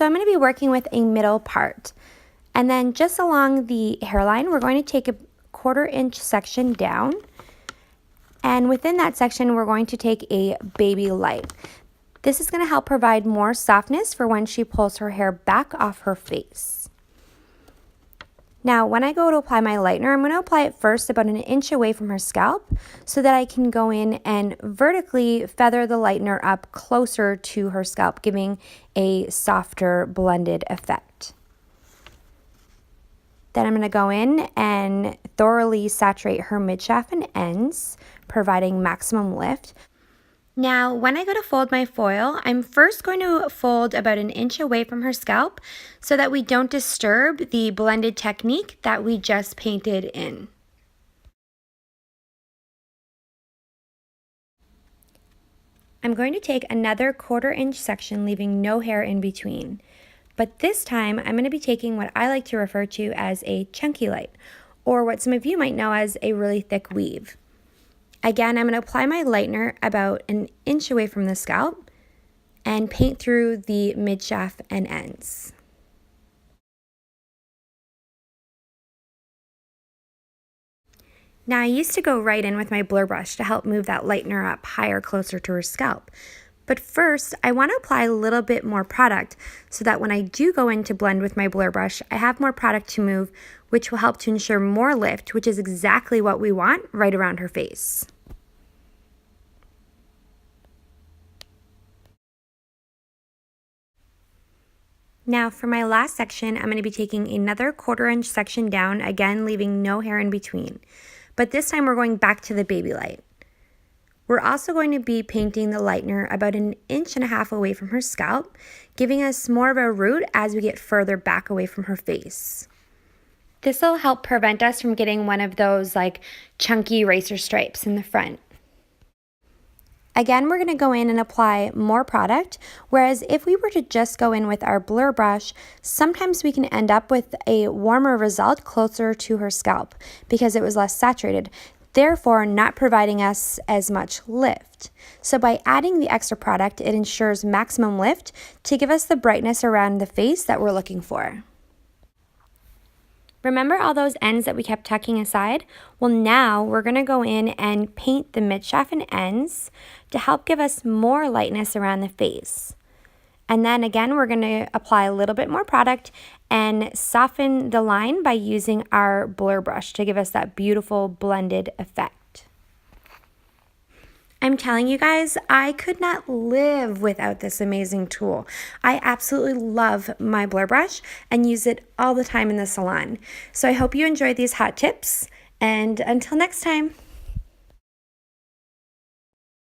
So I'm going to be working with a middle part. And then just along the hairline, we're going to take a 1/4 inch section down. And within that section, we're going to take a baby light. This is going to help provide more softness for when she pulls her hair back off her face. Now, when I go to apply my lightener, I'm going to apply it first about 1 inch away from her scalp so that I can go in and vertically feather the lightener up closer to her scalp, giving a softer blended effect. Then I'm going to go in and thoroughly saturate her midshaft and ends, providing maximum lift. Now, when I go to fold my foil, I'm first going to fold about 1 inch away from her scalp so that we don't disturb the blended technique that we just painted in. I'm going to take another 1/4 inch section, leaving no hair in between. But this time, I'm going to be taking what I like to refer to as a chunky light, or what some of you might know as a really thick weave. Again, I'm going to apply my lightener about 1 inch away from the scalp and paint through the midshaft and ends. Now, I used to go right in with my blur brush to help move that lightener up higher, closer to her scalp. But first, I want to apply a little bit more product so that when I do go in to blend with my blur brush, I have more product to move, which will help to ensure more lift, which is exactly what we want right around her face. Now for my last section, I'm going to be taking another 1/4 inch section down, again leaving no hair in between. But this time we're going back to the baby light. We're also going to be painting the lightener about 1.5 inches away from her scalp, giving us more of a root as we get further back away from her face. This will help prevent us from getting one of those like chunky eraser stripes in the front. Again, we're going to go in and apply more product, whereas if we were to just go in with our blur brush, sometimes we can end up with a warmer result closer to her scalp because it was less saturated, therefore not providing us as much lift. So by adding the extra product, it ensures maximum lift to give us the brightness around the face that we're looking for. Remember all those ends that we kept tucking aside? Well, now we're going to go in and paint the midshaft and ends to help give us more lightness around the face. And then again, we're going to apply a little bit more product and soften the line by using our blur brush to give us that beautiful blended effect. I'm telling you guys, I could not live without this amazing tool. I absolutely love my blur brush and use it all the time in the salon. So I hope you enjoyed these hot tips, and until next time.